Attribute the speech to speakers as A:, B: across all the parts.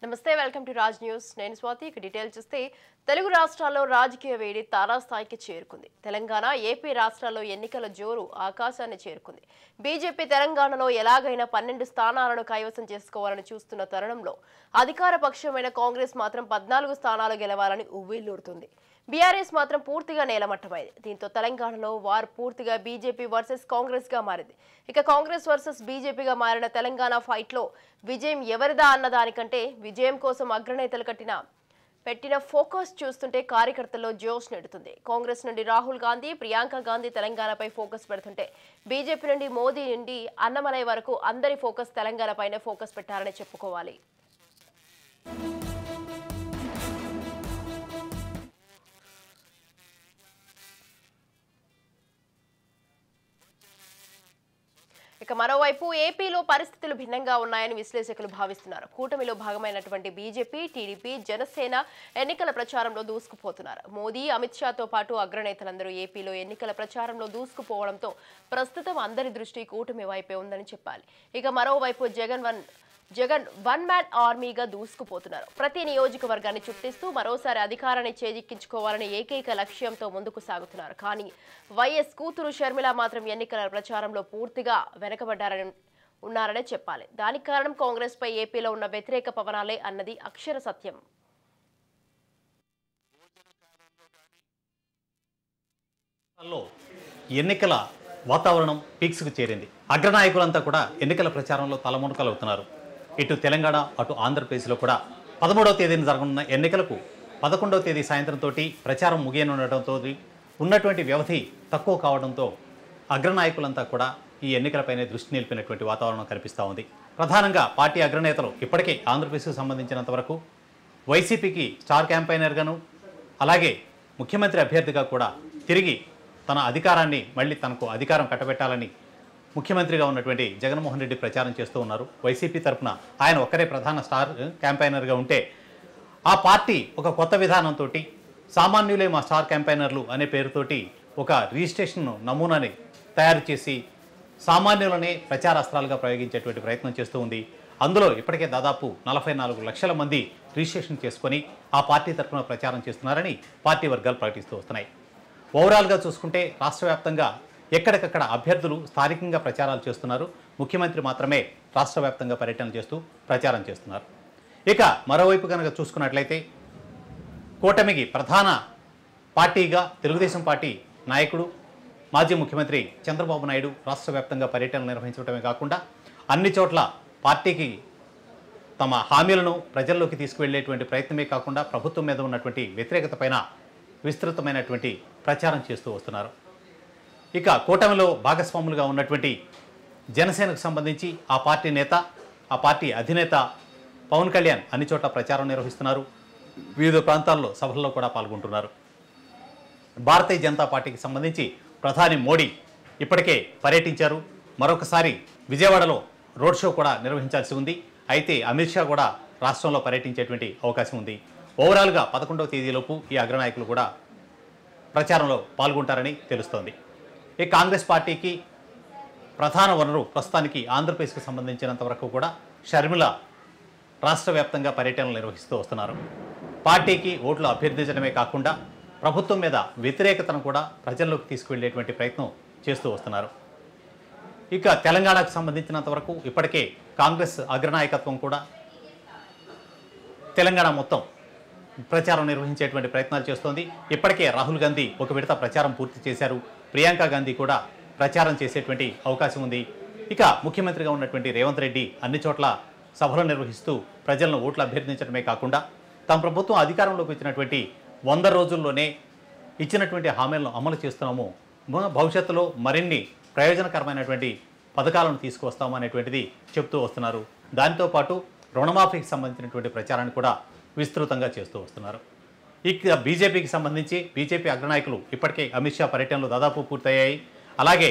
A: నమస్తే welcome to Raj news నేను Swathi detail చూస్తే తెలుగు రాష్ట్రాల్లో రాజకీయ వేడి తారాస్థాయికి చేరుకుంది. తెలంగాణ ఏపీ రాష్ట్రాల్లో ఎన్నికల జోరు ఆకాశాన్ని చేరుకుంది. బీజేపీ తెలంగాణలో ఎలాగైనా 12 స్థానాలను కైవసం చేసుకోవాలని చూస్తున్న తరుణంలో అధికార పక్షమైన కాంగ్రెస్ మాత్రం 14 స్థానాలు గెలవాలని ఉవ్విళ్లూరుతుంది. బీఆర్ఎస్ మాత్రం పూర్తిగా నేలమట్టమైంది. దీంతో తెలంగాణలో వార్ పూర్తిగా బీజేపీ వర్సెస్ కాంగ్రెస్ గా మారింది. ఇక కాంగ్రెస్ వర్సెస్ బీజేపీగా మారిన తెలంగాణ ఫైట్ లో విజయం ఎవరిదా అన్నదానికంటే విజయం కోసం అగ్రనేతలు పెట్టిన ఫోకస్ చూస్తుంటే కార్యకర్తల్లో జోష్ నెడుతుంది. కాంగ్రెస్ నుండి రాహుల్ గాంధీ, ప్రియాంక గాంధీ తెలంగాణపై ఫోకస్ పెడుతుంటే బీజేపీ నుండి మోదీ నుండి అన్నమలై వరకు అందరి ఫోకస్ తెలంగాణపైనే ఫోకస్ పెట్టారని చెప్పుకోవాలి. ఇక మరోవైపు ఏపీలో పరిస్థితులు భిన్నంగా ఉన్నాయని విశ్లేషకులు భావిస్తున్నారు. కూటమిలో భాగమైనటువంటి బీజేపీ, టీడీపీ, జనసేన ఎన్నికల ప్రచారంలో దూసుకుపోతున్నారు. మోదీ, అమిత్ షాతో పాటు అగ్రనేతలందరూ ఏపీలో ఎన్నికల ప్రచారంలో దూసుకుపోవడంతో ప్రస్తుతం అందరి దృష్టి కూటమి వైపే ఉందని చెప్పాలి. ఇక మరోవైపు జగన్ వన్ మ్యాన్ ఆర్మీగా దూసుకుపోతున్నారు. ప్రతి నియోజకవర్గాన్ని చుట్టిస్తూ మరోసారి అధికారాన్ని చేజిక్కించుకోవాలని ఏకైక లక్ష్యంతో ముందుకు సాగుతున్నారు. కానీ వైఎస్ కూతురు షర్మిల మాత్రం ఎన్నికల ప్రచారంలో పూర్తిగా ఉన్నారనే చెప్పాలి. దానికి కారణం కాంగ్రెస్ పై ఏపీలో ఉన్న వ్యతిరేక పవనాలే అన్నది అక్షర సత్యం.
B: ఎన్నికల వాతావరణం పీక్స్కు చేరింది. అగ్రనాయకులంతా కూడా ఎన్నికల ప్రచారంలో తలమునకలవుతున్నారు. ఇటు తెలంగాణ అటు ఆంధ్రప్రదేశ్లో కూడా 13వ తేదీన జరగనున్న ఎన్నికలకు 11వ తేదీ సాయంత్రంతో ప్రచారం ముగియనుండటంతో ఉన్నటువంటి వ్యవధి తక్కువ కావడంతో అగ్రనాయకులంతా కూడా ఈ ఎన్నికలపైనే దృష్టి నిలిపినటువంటి వాతావరణం కనిపిస్తూ ఉంది. ప్రధానంగా పార్టీ అగ్రనేతలు ఇప్పటికే ఆంధ్రప్రదేశ్కు సంబంధించినంత వరకు వైసీపీకి స్టార్ క్యాంపైనర్గాను అలాగే ముఖ్యమంత్రి అభ్యర్థిగా కూడా తిరిగి తన అధికారాన్ని మళ్ళీ తనకు అధికారం కట్టబెట్టాలని ముఖ్యమంత్రిగా ఉన్నటువంటి జగన్మోహన్ రెడ్డి ప్రచారం చేస్తూ ఉన్నారు. వైసీపీ తరఫున ఆయన ఒక్కరే ప్రధాన స్టార్ క్యాంపైనర్గా ఉంటే ఆ పార్టీ ఒక కొత్త విధానంతో సామాన్యులే మా స్టార్ క్యాంపైనర్లు అనే పేరుతోటి ఒక రిజిస్ట్రేషన్ నమూనాని తయారు చేసి సామాన్యులనే ప్రచారాస్త్రాలుగా ప్రయోగించేటువంటి ప్రయత్నం చేస్తూ ఉంది. అందులో ఇప్పటికే దాదాపు 44 లక్షల మంది రిజిస్ట్రేషన్ చేసుకొని ఆ పార్టీ తరఫున ప్రచారం చేస్తున్నారని పార్టీ వర్గాలు ప్రకటిస్తూ వస్తున్నాయి. ఓవరాల్గా చూసుకుంటే రాష్ట్ర వ్యాప్తంగా ఎక్కడికక్కడ అభ్యర్థులు స్థానికంగా ప్రచారాలు చేస్తున్నారు. ముఖ్యమంత్రి మాత్రమే రాష్ట్ర వ్యాప్తంగా పర్యటనలు చేస్తూ ప్రచారం చేస్తున్నారు. ఇక మరోవైపు కనుక చూసుకున్నట్లయితే కూటమికి ప్రధాన పార్టీగా తెలుగుదేశం పార్టీ నాయకుడు మాజీ ముఖ్యమంత్రి చంద్రబాబు నాయుడు రాష్ట్ర వ్యాప్తంగా పర్యటనలు నిర్వహించడమే కాకుండా అన్ని చోట్ల పార్టీకి తమ హామీలను ప్రజల్లోకి తీసుకువెళ్లేటువంటి ప్రయత్నమే కాకుండా ప్రభుత్వం మీద ఉన్నటువంటి వ్యతిరేకత పైన విస్తృతమైనటువంటి ప్రచారం చేస్తూ వస్తున్నారు. ఇక కూటమిలో భాగస్వాములుగా ఉన్నటువంటి జనసేనకు సంబంధించి ఆ పార్టీ నేత, ఆ పార్టీ అధినేత పవన్ కళ్యాణ్ అన్ని చోట్ల ప్రచారం నిర్వహిస్తున్నారు. వివిధ ప్రాంతాల్లో సభల్లో కూడా పాల్గొంటున్నారు. భారతీయ జనతా పార్టీకి సంబంధించి ప్రధాని మోడీ ఇప్పటికే పర్యటించారు. మరొకసారి విజయవాడలో రోడ్ షో కూడా నిర్వహించాల్సి ఉంది. అయితే అమిత్ షా కూడా రాష్ట్రంలో పర్యటించేటువంటి అవకాశం ఉంది. ఓవరాల్గా 11వ తేదీలోపు ఈ అగ్రనాయకులు కూడా ప్రచారంలో పాల్గొంటారని తెలుస్తోంది. ఈ కాంగ్రెస్ పార్టీకి ప్రధాన వనరు ప్రస్తుతానికి ఆంధ్రప్రదేశ్కి సంబంధించినంత వరకు కూడా షర్మిల రాష్ట్ర వ్యాప్తంగా పర్యటనలు నిర్వహిస్తూ వస్తున్నారు. పార్టీకి ఓట్లు అభ్యర్థించడమే కాకుండా ప్రభుత్వం మీద వ్యతిరేకతను కూడా ప్రజల్లోకి తీసుకువెళ్లేటువంటి ప్రయత్నం చేస్తూ వస్తున్నారు. ఇక తెలంగాణకు సంబంధించినంత వరకు ఇప్పటికే కాంగ్రెస్ అగ్రనాయకత్వం కూడా తెలంగాణ మొత్తం ప్రచారం నిర్వహించేటువంటి ప్రయత్నాలు చేస్తోంది. ఇప్పటికే రాహుల్ గాంధీ ఒక విడత ప్రచారం పూర్తి చేశారు. ప్రియాంక గాంధీ కూడా ప్రచారం చేసేటువంటి అవకాశం ఉంది. ఇక ముఖ్యమంత్రిగా ఉన్నటువంటి రేవంత్ రెడ్డి అన్ని చోట్ల సభలు నిర్వహిస్తూ ప్రజలను ఓట్లు అభ్యర్థించడమే కాకుండా తమ ప్రభుత్వం అధికారంలోకి వచ్చినటువంటి 100 రోజుల్లోనే ఇచ్చినటువంటి హామీలను అమలు చేస్తున్నాము, భవిష్యత్తులో మరిన్ని ప్రయోజనకరమైనటువంటి పథకాలను తీసుకువస్తాము అనేటువంటిది చెప్తూ వస్తున్నారు. దాంతోపాటు రుణమాఫీకి సంబంధించినటువంటి ప్రచారాన్ని కూడా విస్తృతంగా చేస్తూ వస్తున్నారు. ఇక బీజేపీకి సంబంధించి బీజేపీ అగ్రనాయకులు ఇప్పటికే అమిత్ షా పర్యటనలు దాదాపు పూర్తయ్యాయి. అలాగే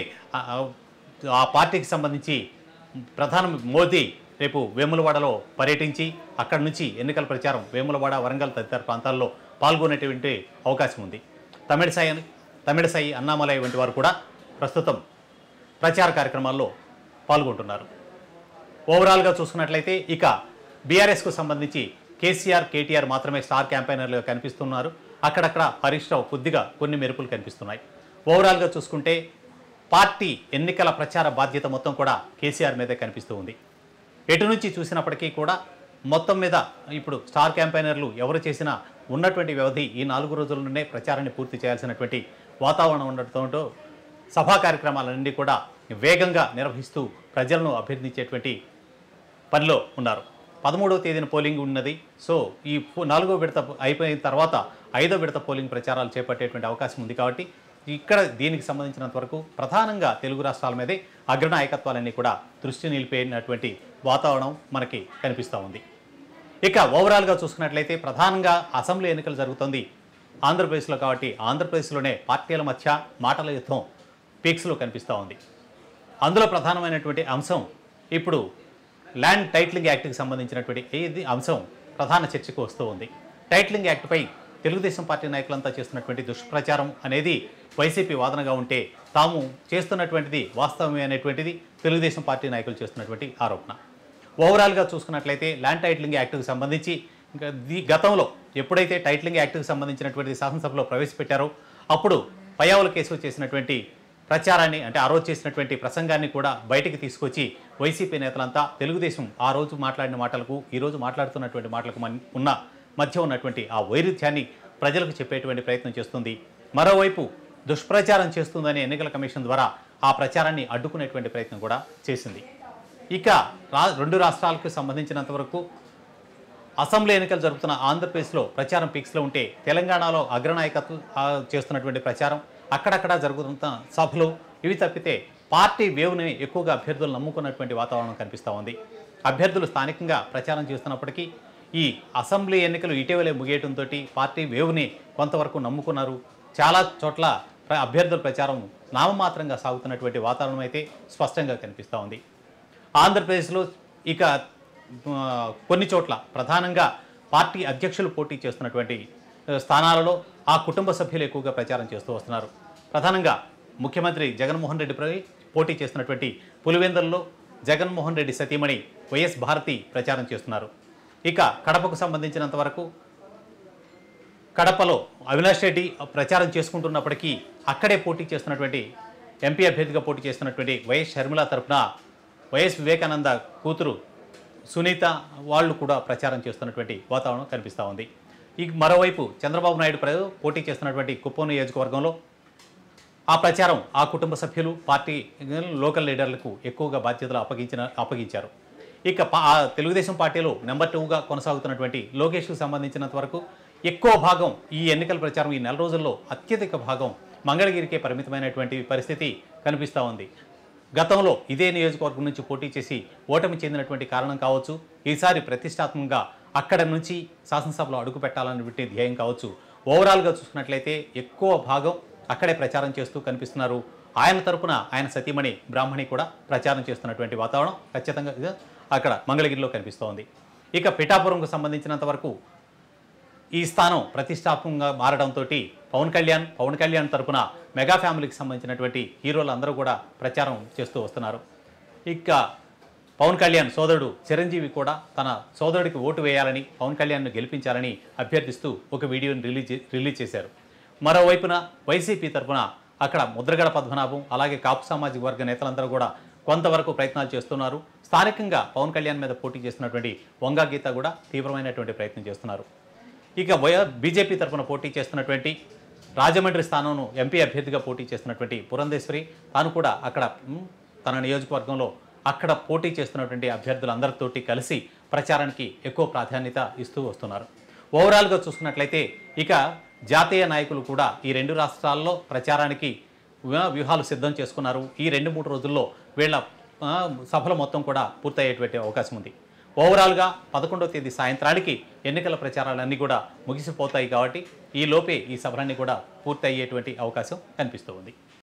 B: ఆ పార్టీకి సంబంధించి ప్రధాని మోదీ రేపు వేములవాడలో పర్యటించి అక్కడి నుంచి ఎన్నికల ప్రచారం వేములవాడ, వరంగల్ తదితర ప్రాంతాల్లో పాల్గొనేటువంటి అవకాశం ఉంది. తమిళసాయి, అన్నామలై వంటి వారు కూడా ప్రస్తుతం ప్రచార కార్యక్రమాల్లో పాల్గొంటున్నారు. ఓవరాల్గా చూసుకున్నట్లయితే ఇక బీఆర్ఎస్కు సంబంధించి కేసీఆర్, కేటీఆర్ మాత్రమే స్టార్ క్యాంపెయినర్లుగా కనిపిస్తున్నారు. అక్కడక్కడ హరీష్ రావు కొద్దిగా కొన్ని మెరుపులు కనిపిస్తున్నాయి. ఓవరాల్గా చూసుకుంటే పార్టీ ఎన్నికల ప్రచార బాధ్యత మొత్తం కూడా కేసీఆర్ మీదే కనిపిస్తూ ఉంది. ఎటు నుంచి చూసినప్పటికీ కూడా మొత్తం మీద ఇప్పుడు స్టార్ క్యాంపెయినర్లు ఎవరు చేసినా ఉన్నటువంటి వ్యవధి ఈ 4 రోజుల్లోనే ప్రచారాన్ని పూర్తి చేయాల్సినటువంటి వాతావరణం ఉండటంతో సభా కార్యక్రమాలన్నీ కూడా వేగంగా నిర్వహిస్తూ ప్రజలను అభ్యర్థించేటువంటి పనిలో ఉన్నారు. 13వ తేదీన పోలింగ్ ఉన్నది. సో ఈ 4వ విడత అయిపోయిన తర్వాత 5వ విడత పోలింగ్ ప్రచారాలు చేపట్టేటువంటి అవకాశం ఉంది. కాబట్టి ఇక్కడ దీనికి సంబంధించినంత వరకు ప్రధానంగా తెలుగు రాష్ట్రాల మీదే అగ్రనాయకత్వాలన్నీ కూడా దృష్టి నిలిపేటువంటి వాతావరణం మనకి కనిపిస్తూ ఉంది. ఇక ఓవరాల్గా చూసుకున్నట్లయితే ప్రధానంగా అసెంబ్లీ ఎన్నికలు జరుగుతుంది ఆంధ్రప్రదేశ్లో. కాబట్టి ఆంధ్రప్రదేశ్లోనే పార్టీల మధ్య మాటల యుద్ధం పీక్స్లో కనిపిస్తూ ఉంది. అందులో ప్రధానమైనటువంటి అంశం ఇప్పుడు ల్యాండ్ టైటిలింగ్ యాక్ట్కి సంబంధించినటువంటి ఈ అంశం ప్రధాన చర్చకు వస్తూ ఉంది. టైటిలింగ్ యాక్ట్పై తెలుగుదేశం పార్టీ నాయకులంతా చేస్తున్నటువంటి దుష్ప్రచారం అనేది వైసీపీ వాదనగా ఉంటే తాము చేస్తున్నటువంటిది వాస్తవమే అనేటువంటిది తెలుగుదేశం పార్టీ నాయకులు చేస్తున్నటువంటి ఆరోపణ. ఓవరాల్గా చూసుకున్నట్లయితే ల్యాండ్ టైటిలింగ్ యాక్ట్కి సంబంధించి గతంలో ఎప్పుడైతే టైటిలింగ్ యాక్ట్కి సంబంధించినటువంటి శాసనసభలో ప్రవేశపెట్టారో అప్పుడు పయ్యావుల కేసు చేసినటువంటి ప్రచారాన్ని అంటే ఆ రోజు చేసినటువంటి ప్రసంగాన్ని కూడా బయటికి తీసుకొచ్చి వైసీపీ నేతలంతా తెలుగుదేశం ఆ రోజు మాట్లాడిన మాటలకు ఈరోజు మాట్లాడుతున్నటువంటి మాటలకు ఉన్న మధ్య ఉన్నటువంటి ఆ వైరుధ్యాన్ని ప్రజలకు చెప్పేటువంటి ప్రయత్నం చేస్తుంది. మరోవైపు దుష్ప్రచారం చేస్తుందని ఎన్నికల కమిషన్ ద్వారా ఆ ప్రచారాన్ని అడ్డుకునేటువంటి ప్రయత్నం కూడా చేసింది. ఇక 2 రాష్ట్రాలకు సంబంధించినంత వరకు అసెంబ్లీ ఎన్నికలు జరుగుతున్న ఆంధ్రప్రదేశ్లో ప్రచారం పీక్స్లో ఉంటే తెలంగాణలో అగ్రనాయకత్వం చేస్తున్నటువంటి ప్రచారం అక్కడక్కడ జరుగుతున్న సభలు ఇవి తప్పితే పార్టీ వేవ్ని ఎక్కువగా అభ్యర్థులు నమ్ముకున్నటువంటి వాతావరణం కనిపిస్తూ ఉంది. అభ్యర్థులు స్థానికంగా ప్రచారం చేస్తున్నప్పటికీ ఈ అసెంబ్లీ ఎన్నికలు ఇటీవలే ముగియటంతో పార్టీ వేవ్ని కొంతవరకు నమ్ముకున్నారు. చాలా చోట్ల అభ్యర్థుల ప్రచారం నామమాత్రంగా సాగుతున్నటువంటి వాతావరణం అయితే స్పష్టంగా కనిపిస్తూ ఉంది. ఆంధ్రప్రదేశ్లో ఇక కొన్ని చోట్ల ప్రధానంగా పార్టీ అధ్యక్షులు పోటీ చేస్తున్నటువంటి స్థానాలలో ఆ కుటుంబ సభ్యులు ఎక్కువగా ప్రచారం చేస్తూ వస్తున్నారు. ప్రధానంగా ముఖ్యమంత్రి జగన్మోహన్ రెడ్డిపై పోటీ చేస్తున్నటువంటి పులివెందులలో జగన్మోహన్ రెడ్డి సతీమణి వైఎస్ భారతి ప్రచారం చేస్తున్నారు. ఇక కడపకు సంబంధించినంత వరకు కడపలో అవినాష్ రెడ్డి ప్రచారం చేసుకుంటున్నప్పటికీ అక్కడే పోటీ చేస్తున్నటువంటి ఎంపీ అభ్యర్థిగా పోటీ చేస్తున్నటువంటి వైఎస్ షర్మిల తరఫున వైఎస్ వివేకానంద కూతురు సునీత వాళ్ళు కూడా ప్రచారం చేస్తున్నటువంటి వాతావరణం కనిపిస్తూ ఉంది. మరోవైపు చంద్రబాబు నాయుడు పోటీ చేస్తున్నటువంటి కుప్పం నియోజకవర్గంలో ఆ ప్రచారం ఆ కుటుంబ సభ్యులు పార్టీ లోకల్ లీడర్లకు ఎక్కువగా బాధ్యతలు అప్పగించారు. ఇక తెలుగుదేశం పార్టీలో నెంబర్ 2గా కొనసాగుతున్నటువంటి లోకేష్కు సంబంధించినంత వరకు ఎక్కువ భాగం ఈ ఎన్నికల ప్రచారం ఈ 4 రోజుల్లో అత్యధిక భాగం మంగళగిరికే పరిమితమైనటువంటి పరిస్థితి కనిపిస్తూ ఉంది. గతంలో ఇదే నియోజకవర్గం నుంచి పోటీ చేసి ఓటమి చెందినటువంటి కారణం కావచ్చు, ఈసారి ప్రతిష్టాత్మకంగా అక్కడ నుంచి శాసనసభలో అడుగు పెట్టాలన్నటువంటి ధ్యేయం కావచ్చు. ఓవరాల్గా చూసుకున్నట్లయితే ఎక్కువ భాగం అక్కడే ప్రచారం చేస్తూ కనిపిస్తున్నారు. ఆయన తరపున ఆయన సతీమణి బ్రాహ్మణి కూడా ప్రచారం చేస్తున్నటువంటి వాతావరణం ఖచ్చితంగా అక్కడ మంగళగిరిలో కనిపిస్తోంది. ఇక పిఠాపురంకు సంబంధించినంత వరకు ఈ స్థానం ప్రతిష్టాత్మకంగా మారడంతో పవన్ కళ్యాణ్ తరపున మెగా ఫ్యామిలీకి సంబంధించినటువంటి హీరోలు అందరూ కూడా ప్రచారం చేస్తూ వస్తున్నారు. ఇక పవన్ కళ్యాణ్ సోదరుడు చిరంజీవి కూడా తన సోదరుడికి ఓటు వేయాలని పవన్ కళ్యాణ్ను గెలిపించాలని అభ్యర్థిస్తూ ఒక వీడియోని రిలీజ్ చేశారు. మరోవైపున వైసీపీ తరఫున అక్కడ ముద్రగడ పద్మనాభం అలాగే కాపు సామాజిక వర్గ నేతలందరూ కూడా కొంతవరకు ప్రయత్నాలు చేస్తున్నారు. స్థానికంగా పవన్ కళ్యాణ్ మీద పోటీ చేస్తున్నటువంటి వంగా గీత కూడా తీవ్రమైనటువంటి ప్రయత్నం చేస్తున్నారు. ఇక బీజేపీ తరఫున పోటీ చేస్తున్నటువంటి రాజమండ్రి స్థానంను ఎంపీ అభ్యర్థిగా పోటీ చేస్తున్నటువంటి పురంధేశ్వరి తాను కూడా అక్కడ తన నియోజకవర్గంలో అక్కడ పోటీ చేస్తున్నటువంటి అభ్యర్థులందరితోటి కలిసి ప్రచారానికి ఎక్కువ ప్రాధాన్యత ఇస్తూ వస్తున్నారు. ఓవరాల్గా చూసుకున్నట్లయితే ఇక జాతీయ నాయకులు కూడా ఈ 2 రాష్ట్రాల్లో ప్రచారానికి వ్యూహాలు సిద్ధం చేసుకున్నారు. ఈ 2-3 రోజుల్లో వీళ్ళ సభలు మొత్తం కూడా పూర్తయ్యేటువంటి అవకాశం ఉంది. ఓవరాల్గా 11వ తేదీ సాయంత్రానికి ఎన్నికల ప్రచారాలన్నీ కూడా ముగిసిపోతాయి. కాబట్టి ఈ లోపే ఈ సభలన్నీ కూడా పూర్తి అయ్యేటువంటి అవకాశం కనిపిస్తూ ఉంది.